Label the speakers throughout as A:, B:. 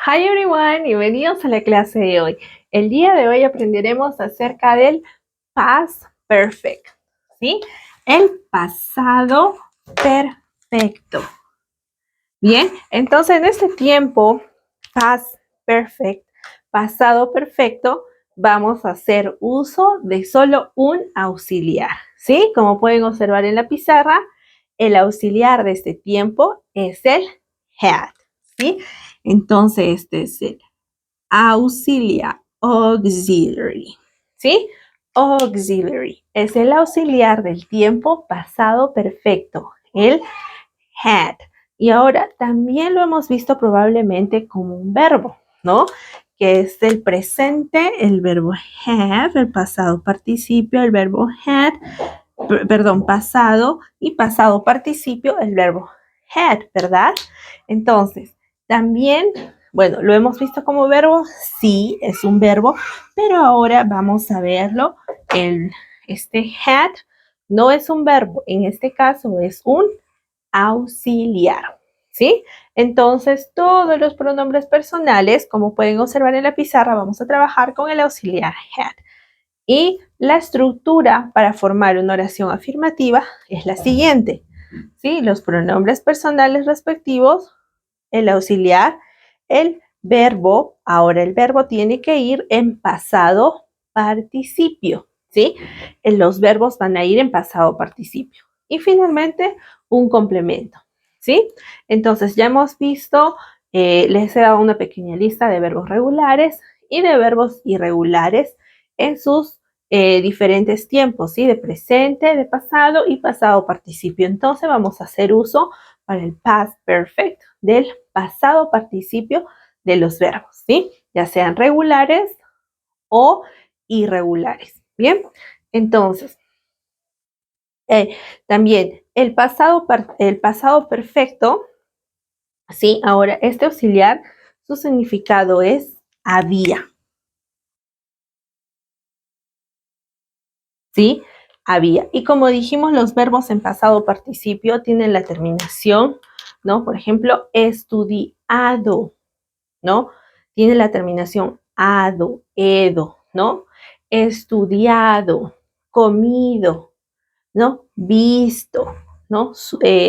A: Hi everyone, bienvenidos a la clase de hoy. El día de hoy aprenderemos acerca del past perfect, ¿sí? El pasado perfecto. Bien, entonces en este tiempo, past perfect, pasado perfecto, vamos a hacer uso de solo un auxiliar, ¿sí? Como pueden observar en la pizarra, el auxiliar de este tiempo es el had, ¿sí? Entonces este es el auxiliar, auxiliary, ¿sí? Auxiliary es el auxiliar del tiempo pasado perfecto, el had. Y ahora también lo hemos visto probablemente como un verbo, ¿no? Que es el presente, el verbo have, el pasado participio, el verbo had, perdón, pasado y pasado participio, el verbo had, ¿verdad? Entonces, también, bueno, lo hemos visto como verbo, sí, es un verbo, pero ahora vamos a verlo. Este had no es un verbo, en este caso es un auxiliar, ¿sí? Entonces, todos los pronombres personales, como pueden observar en la pizarra, vamos a trabajar con el auxiliar had. Y la estructura para formar una oración afirmativa es la siguiente, ¿sí? Los pronombres personales respectivos, el auxiliar, el verbo. Ahora el verbo tiene que ir en pasado participio, ¿sí? Los verbos van a ir en pasado participio. Y finalmente, un complemento, ¿sí? Entonces ya hemos visto, les he dado una pequeña lista de verbos regulares y de verbos irregulares en sus diferentes tiempos, ¿sí? De presente, de pasado y pasado participio. Entonces vamos a hacer uso para el past perfect del pasado participio de los verbos, ¿sí? Ya sean regulares o irregulares. Bien, entonces, también el pasado perfecto, ¿sí? Ahora, este auxiliar, su significado es había, ¿sí? Había. Y como dijimos, los verbos en pasado participio tienen la terminación, ¿no? Por ejemplo, estudiado, ¿no? Tiene la terminación ado, edo, ¿no? Estudiado, comido, ¿no? Visto, ¿no?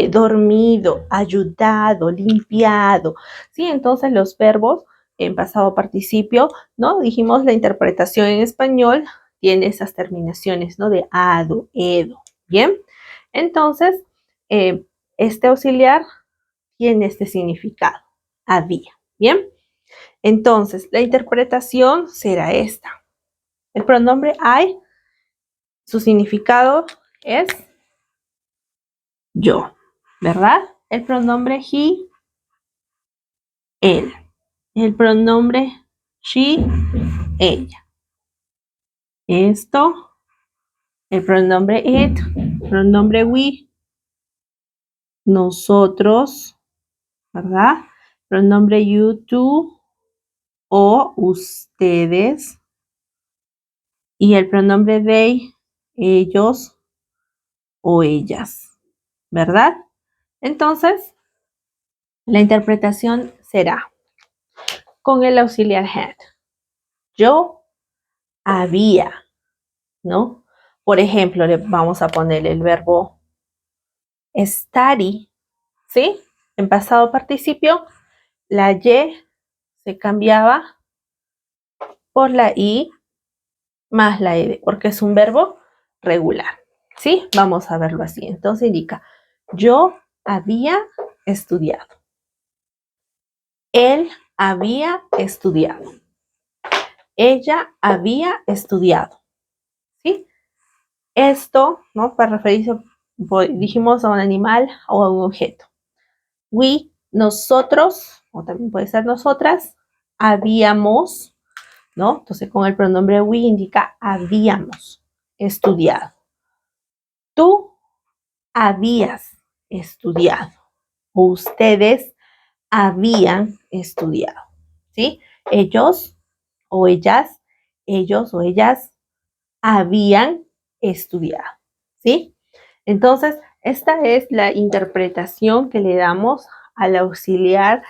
A: Dormido, ayudado, limpiado, ¿sí? Entonces los verbos en pasado participio, ¿no? Dijimos la interpretación en español tiene esas terminaciones, ¿no? De ado, edo, ¿bien? Entonces, este auxiliar tiene este significado, había, ¿bien? Entonces, la interpretación será esta. El pronombre I, su significado es yo, ¿verdad? El pronombre he, él. El pronombre she, ella. Esto, el pronombre it, pronombre we, nosotros, ¿verdad? Pronombre you, tú o ustedes. Y el pronombre they, ellos o ellas, ¿verdad? Entonces, la interpretación será con el auxiliar had. Yo había, ¿no? Por ejemplo, le vamos a poner el verbo study, ¿sí? En pasado participio, la Y se cambiaba por la I más la ED, porque es un verbo regular, ¿sí? Vamos a verlo así. Entonces indica, yo había estudiado. Él había estudiado. Ella había estudiado, ¿sí? Esto, ¿no? Para referirse, dijimos, a un animal o a un objeto. We, nosotros, o también puede ser nosotras, habíamos, ¿no? Entonces con el pronombre we indica habíamos estudiado. Tú habías estudiado. Ustedes habían estudiado, ¿sí? Ellos o ellas habían estudiado, ¿sí? Entonces, esta es la interpretación que le damos al auxiliar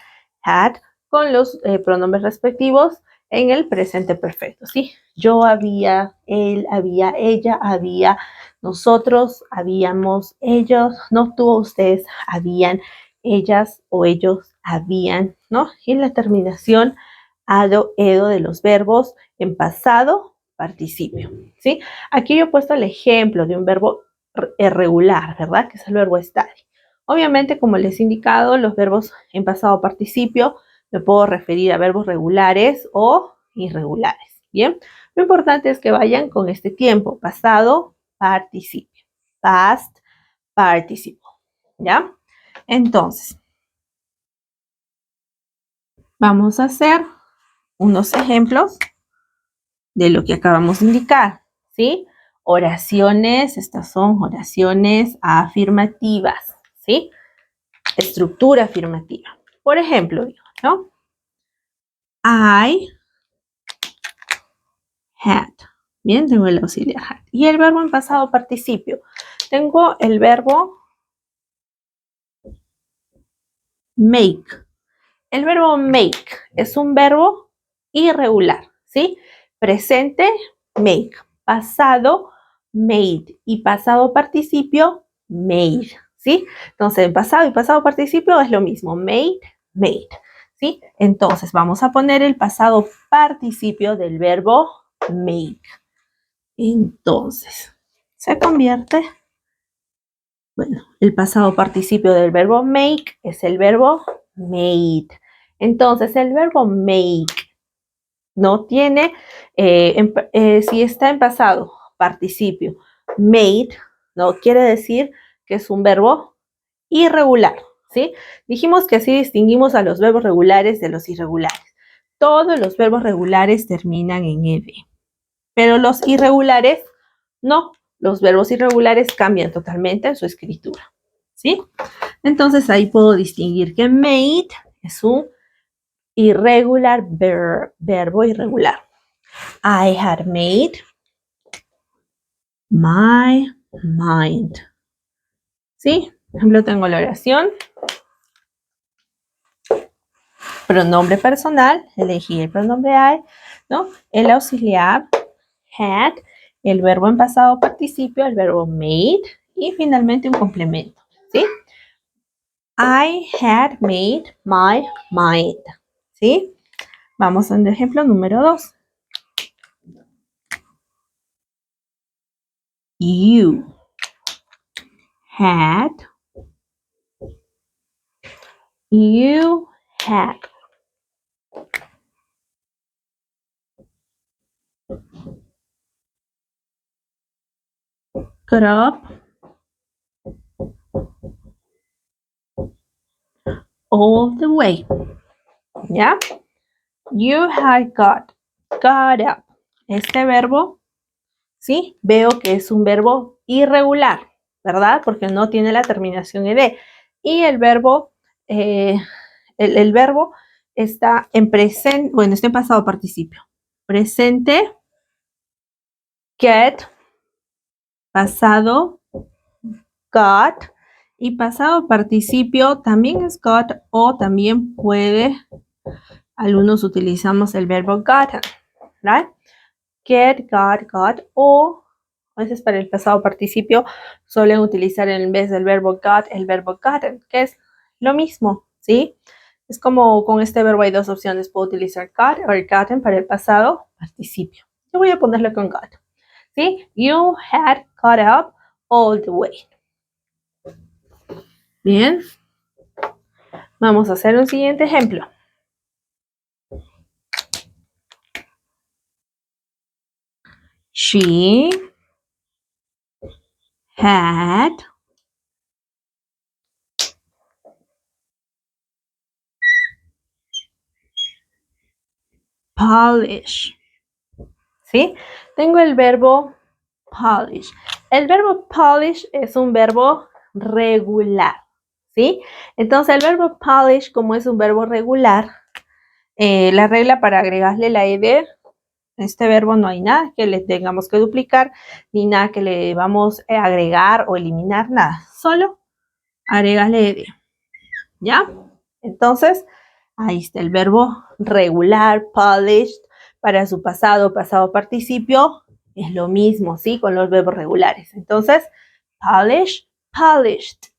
A: had con los pronombres respectivos en el presente perfecto, ¿sí? Yo había, él había, ella había, nosotros habíamos, ellos, no tú, ustedes habían, ellas o ellos habían, ¿no? Y la terminación ado, edo de los verbos en pasado participio, ¿sí? Aquí yo he puesto el ejemplo de un verbo irregular, ¿verdad? Que es el verbo estar. Obviamente, como les he indicado, los verbos en pasado participio me puedo referir a verbos regulares o irregulares, ¿bien? Lo importante es que vayan con este tiempo, pasado participio, past participle, ¿ya? Entonces, vamos a hacer unos ejemplos de lo que acabamos de indicar, ¿sí? Oraciones, estas son oraciones afirmativas, ¿sí? Estructura afirmativa. Por ejemplo, digo, ¿no? I had. Bien, tengo el auxiliar had. Y el verbo en pasado participio. Tengo el verbo make. El verbo make es un verbo irregular, ¿sí? Presente, make. Pasado, made. Y pasado participio, made, ¿sí? Entonces, pasado y pasado participio es lo mismo. Made, made, ¿sí? Entonces, vamos a poner el pasado participio del verbo make. Entonces, se convierte, bueno, el pasado participio del verbo make es el verbo made. Entonces, el verbo make no tiene, si está en pasado participio made, no quiere decir que es un verbo irregular, ¿sí? Dijimos que así distinguimos a los verbos regulares de los irregulares. Todos los verbos regulares terminan en ed, pero los irregulares no. Los verbos irregulares cambian totalmente en su escritura, ¿sí? Entonces ahí puedo distinguir que made es un irregular verbo irregular. I had made my mind. ¿Sí? Por ejemplo, tengo la oración. Pronombre personal, elegí el pronombre I, ¿no? El auxiliar, had, el verbo en pasado participio, el verbo made y finalmente un complemento, ¿sí? I had made my mind, ¿sí? Vamos al ejemplo número 2. You had got up all the way, ¿ya? You had got up. Este verbo, ¿sí? Veo que es un verbo irregular, ¿verdad? Porque no tiene la terminación ed. Y el verbo, el verbo está en presente, bueno, está en pasado participio. Presente, get, pasado, got, y pasado participio también es got o también puede, algunos utilizamos el verbo gotten, ¿right? Get, got, o a veces para el pasado participio suelen utilizar en vez del verbo got el verbo gotten, que es lo mismo, ¿sí? Es como con este verbo hay dos opciones, puedo utilizar got o gotten para el pasado participio. Yo voy a ponerlo con got, ¿sí? You had got up all the way. Bien. Vamos a hacer un siguiente ejemplo. She had polish. ¿Sí? Tengo el verbo polish. El verbo polish es un verbo regular, ¿sí? Entonces el verbo polish, como es un verbo regular, la regla para agregarle la ed, este verbo no hay nada que le tengamos que duplicar, ni nada que le vamos a agregar o eliminar, nada. Solo agregarle ed, ¿ya? Entonces, Ahí está el verbo regular, polished, para su pasado, pasado participio, es lo mismo, ¿sí? Con los verbos regulares. Entonces, polish, polished,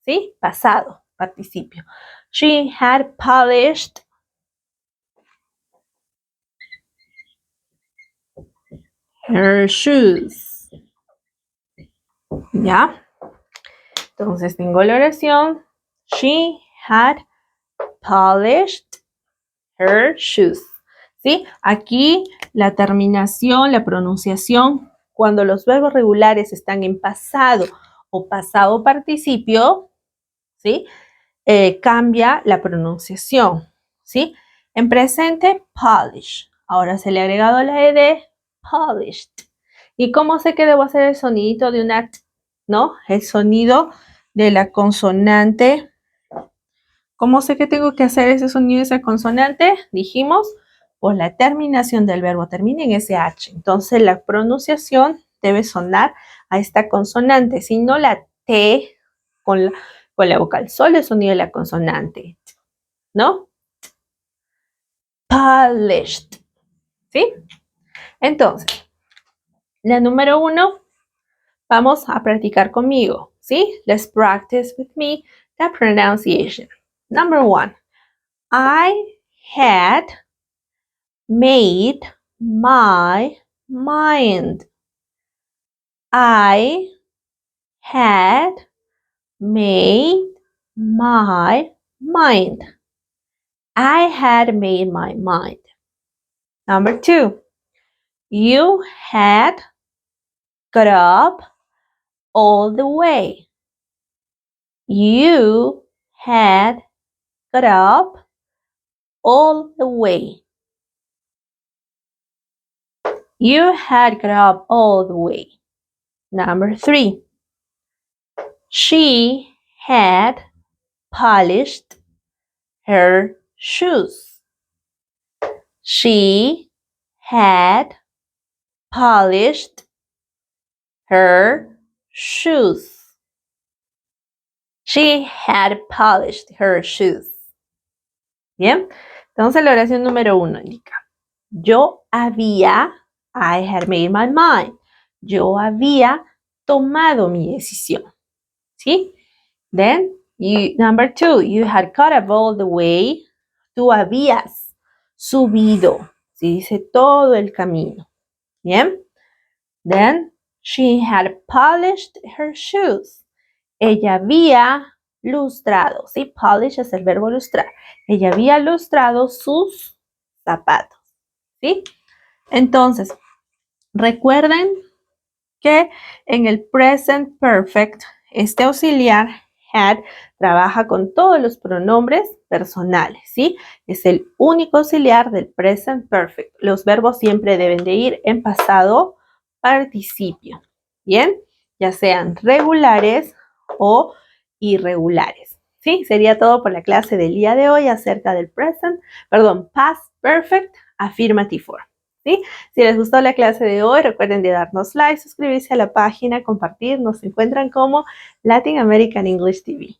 A: ¿sí? Pasado, participio. She had polished her shoes. ¿Ya? Entonces tengo la oración. She had polished her shoes. ¿Sí? Aquí la terminación, la pronunciación, cuando los verbos regulares están en pasado o pasado participio, ¿sí? Cambia la pronunciación, ¿sí? En presente, polish. Ahora se le ha agregado la ed, polished. ¿Y cómo sé que debo hacer el sonidito de una t? ¿No? El sonido de la consonante. ¿Cómo sé que tengo que hacer ese sonido de esa consonante? Dijimos, pues la terminación del verbo termina en SH. Entonces la pronunciación debe sonar a esta consonante, si no la T con la vocal, solo el sonido de la consonante, ¿no? Polished, ¿sí? Entonces, la número 1, vamos a practicar conmigo, ¿sí? Let's practice with me the pronunciation. Number 1, I had made my mind. I had made my mind. I had made my mind. Number 2, you had got up all the way. You had got up all the way. You had got up all the way. Number 3, she had polished her shoes. She had polished her shoes. She had polished her shoes. Bien, entonces la oración número 1 indica: yo había, I had made my mind. Yo había tomado mi decisión. ¿Sí? Then, number 2, you had got up all the way. Tú habías subido. ¿Sí? Dice todo el camino. Bien. Then, she had polished her shoes. Ella había lustrado. ¿Sí? Polish es el verbo lustrar. Ella había lustrado sus zapatos. ¿Sí? Entonces, recuerden que en el present perfect, este auxiliar had trabaja con todos los pronombres personales, ¿sí? Es el único auxiliar del present perfect. Los verbos siempre deben de ir en pasado participio, ¿bien? Ya sean regulares o irregulares, ¿sí? Sería todo por la clase del día de hoy acerca del past perfect affirmative form. ¿Sí? Si les gustó la clase de hoy, recuerden de darnos like, suscribirse a la página, compartir. Nos encuentran como Latin American English TV.